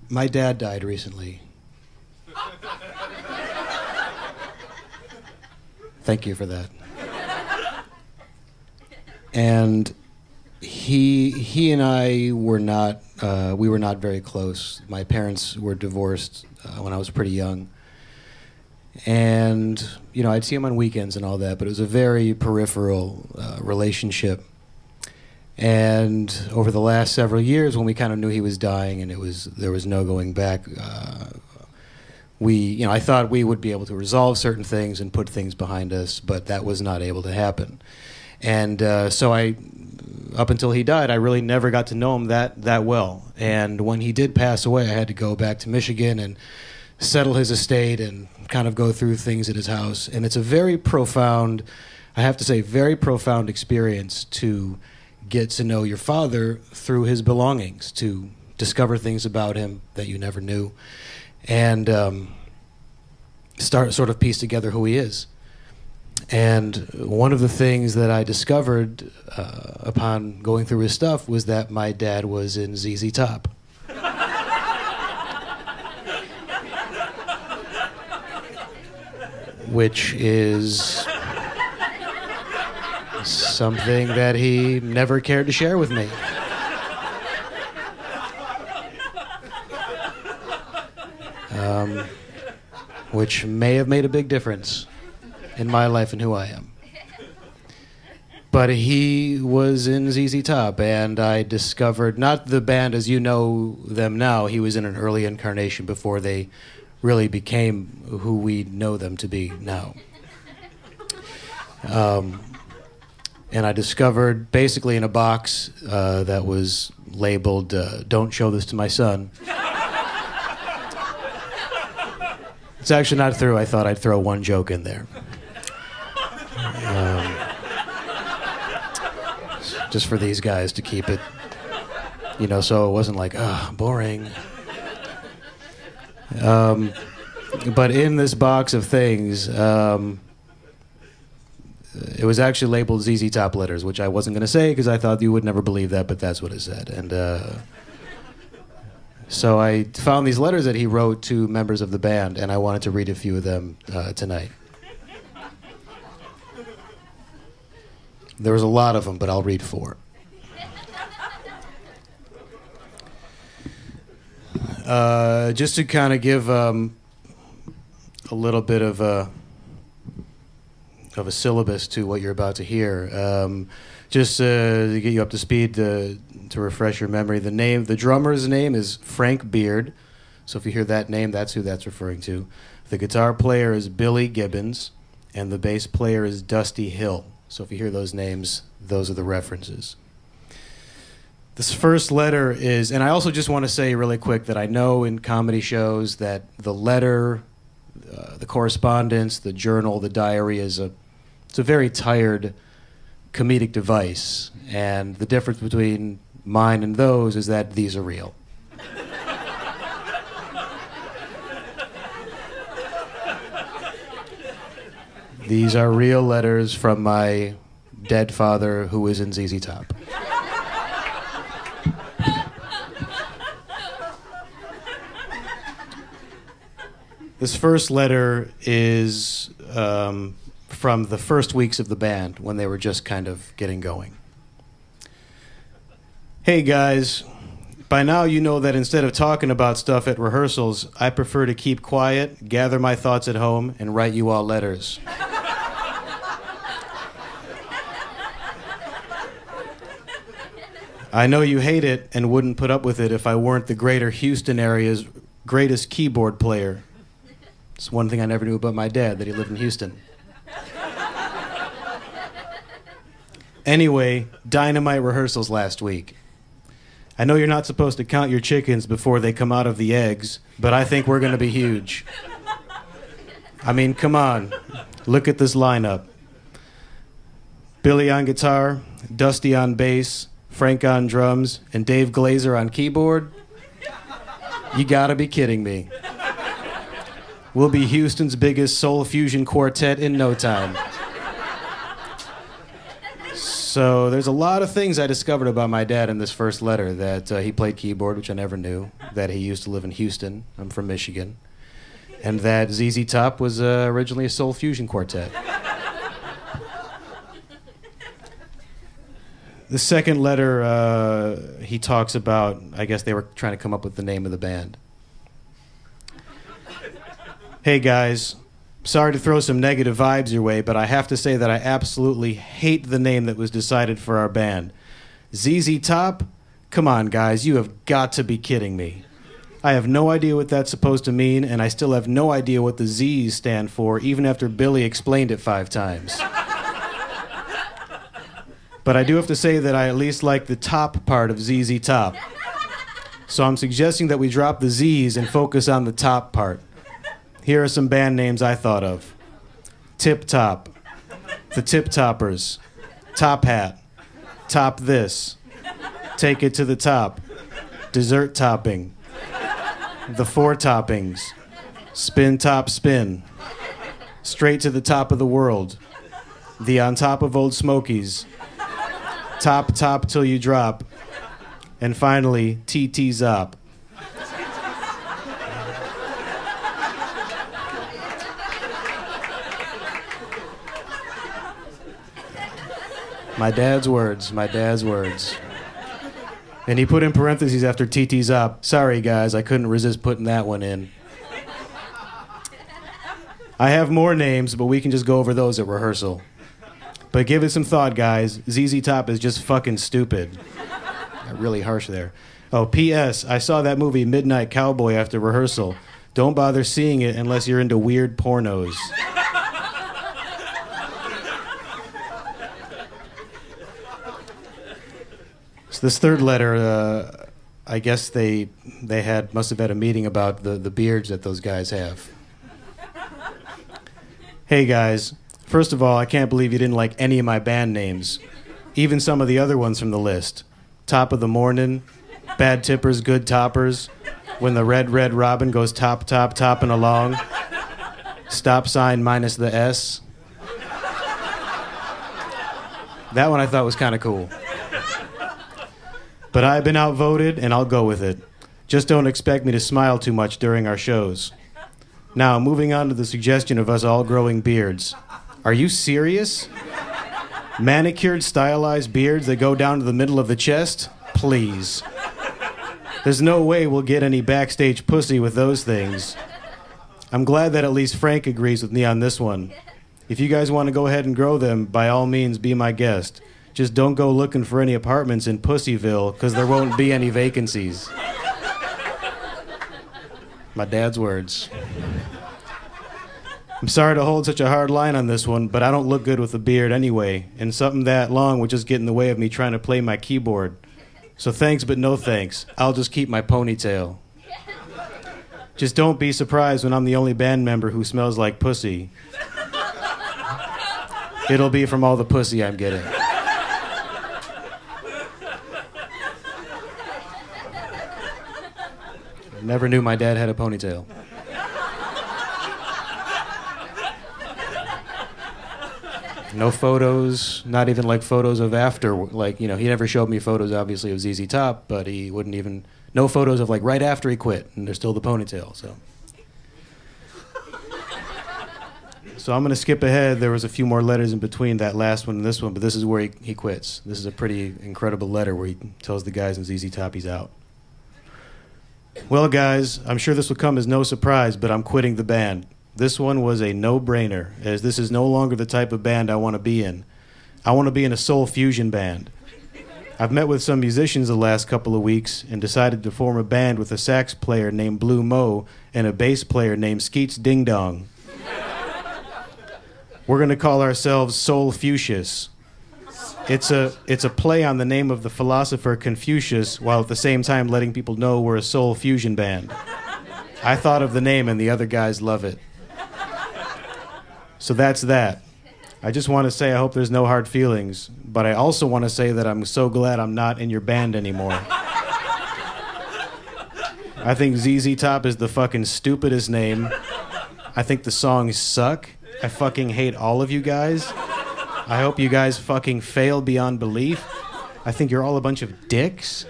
My dad died recently. Thank you for that. And he and I were not we were not very close. My parents were divorced when I was pretty young. And, you know, I'd see him on weekends and all that, but it was a very peripheral relationship. And over the last several years, when we kind of knew he was dying and there was no going back, I thought we would be able to resolve certain things and put things behind us, but that was not able to happen. And so up until he died, I really never got to know him that well. And when he did pass away, I had to go back to Michigan and settle his estate and kind of go through things at his house. And it's a very profound, I have to say, very profound experience to get to know your father through his belongings, to discover things about him that you never knew, and sort of piece together who he is. And one of the things that I discovered upon going through his stuff was that my dad was in ZZ Top. Which is something that he never cared to share with me. Which may have made a big difference in my life and who I am. But he was in ZZ Top, and I discovered, not the band as you know them now, he was in an early incarnation before they really became who we know them to be now. And I discovered, basically in a box that was labeled, "Don't show this to my son." It's actually not true. I thought I'd throw one joke in there. Just for these guys to keep it, so it wasn't like, boring. But in this box of things, it was actually labeled ZZ Top letters, which I wasn't going to say because I thought you would never believe that, but that's what it said. And so I found these letters that he wrote to members of the band, and I wanted to read a few of them tonight. There was a lot of them, but I'll read 4. Just to kind of give a little bit of a syllabus to what you're about to hear. Just to get you up to speed, to refresh your memory, the drummer's name is Frank Beard. So if you hear that name, that's who that's referring to. The guitar player is Billy Gibbons, and the bass player is Dusty Hill. So if you hear those names, those are the references. This first letter is, and I also just want to say really quick that I know in comedy shows that the letter, the correspondence, the journal, the diary it's a very tired comedic device, and the difference between mine and those is that these are real. These are real letters from my dead father who is in ZZ Top. This first letter is from the first weeks of the band when they were just kind of getting going. Hey guys, by now you know that instead of talking about stuff at rehearsals, I prefer to keep quiet, gather my thoughts at home, and write you all letters. I know you hate it and wouldn't put up with it if I weren't the greater Houston area's greatest keyboard player. It's one thing I never knew about my dad, that he lived in Houston. Anyway, dynamite rehearsals last week. I know you're not supposed to count your chickens before they come out of the eggs, but I think we're going to be huge. I mean, come on. Look at this lineup. Billy on guitar, Dusty on bass, Frank on drums, and Dave Glaser on keyboard. You gotta be kidding me. We'll be Houston's biggest soul fusion quartet in no time. So there's a lot of things I discovered about my dad in this first letter. That he played keyboard, which I never knew. That he used to live in Houston. I'm from Michigan. And that ZZ Top was originally a soul fusion quartet. The second letter, he talks about, I guess they were trying to come up with the name of the band. Hey guys, sorry to throw some negative vibes your way, but I have to say that I absolutely hate the name that was decided for our band. ZZ Top? Come on guys, you have got to be kidding me. I have no idea what that's supposed to mean, and I still have no idea what the Z's stand for, even after Billy explained it 5 times. But I do have to say that I at least like the top part of ZZ Top. So I'm suggesting that we drop the Z's and focus on the top part. Here are some band names I thought of. Tip Top, The Tip Toppers, Top Hat, Top This, Take It to the Top, Dessert Topping, The 4 Toppings, Spin Top Spin, Straight to the Top of the World, The On Top of Old Smokies, Top Top Till You Drop, and finally, TT Zop. My dad's words, my dad's words. And he put in parentheses after TT Zop, sorry guys, I couldn't resist putting that one in. I have more names, but we can just go over those at rehearsal. But give it some thought, guys. ZZ Top is just fucking stupid. Really harsh there. Oh, P.S. I saw that movie Midnight Cowboy after rehearsal. Don't bother seeing it unless you're into weird pornos. So this third letter, I guess they must have had a meeting about the beards that those guys have. Hey guys, first of all, I can't believe you didn't like any of my band names, even some of the other ones from the list. Top of the Morning, Bad Tippers, Good Toppers, When the Red Red Robin Goes Top Top Topping Along, Stop Sign minus the S. That one I thought was kind of cool. But I've been outvoted, and I'll go with it. Just don't expect me to smile too much during our shows. Now, moving on to the suggestion of us all growing beards. Are you serious? Manicured, stylized beards that go down to the middle of the chest? Please. There's no way we'll get any backstage pussy with those things. I'm glad that at least Frank agrees with me on this one. If you guys want to go ahead and grow them, by all means, be my guest. Just don't go looking for any apartments in Pussyville, because there won't be any vacancies. My dad's words. I'm sorry to hold such a hard line on this one, but I don't look good with a beard anyway, and something that long would just get in the way of me trying to play my keyboard. So thanks, but no thanks. I'll just keep my ponytail. Just don't be surprised when I'm the only band member who smells like pussy. It'll be from all the pussy I'm getting. Never knew my dad had a ponytail. No photos, not even like photos of after, like, you know, he never showed me photos, obviously, of ZZ Top, but he wouldn't even, no photos of like right after he quit, and there's still the ponytail, so. So I'm going to skip ahead. There was a few more letters in between that last one and this one, but this is where he quits. This is a pretty incredible letter where he tells the guys in ZZ Top he's out. Well, guys, I'm sure this will come as no surprise, but I'm quitting the band. This one was a no-brainer, as this is no longer the type of band I want to be in. I want to be in a soul fusion band. I've met with some musicians the last couple of weeks and decided to form a band with a sax player named Blue Mo and a bass player named Skeets Ding Dong. We're going to call ourselves Soul Fuchsius. It's a play on the name of the philosopher Confucius, while at the same time letting people know we're a soul fusion band. I thought of the name, and the other guys love it. So that's that. I just want to say I hope there's no hard feelings, but I also want to say that I'm so glad I'm not in your band anymore. I think ZZ Top is the fucking stupidest name. I think the songs suck. I fucking hate all of you guys. I hope you guys fucking fail beyond belief. I think you're all a bunch of dicks.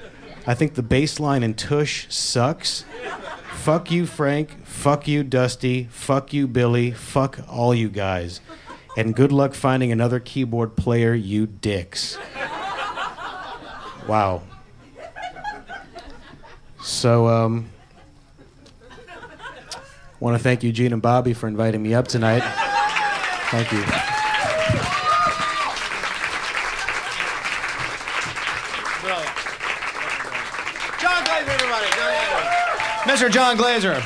I think the bass line in Tush sucks. Fuck you, Frank. Fuck you, Dusty. Fuck you, Billy. Fuck all you guys. And good luck finding another keyboard player, you dicks. Wow. So, want to thank Eugene and Bobby for inviting me up tonight. Thank you. Jon Glaser, everybody. Jon Glaser. Mr. Jon Glaser.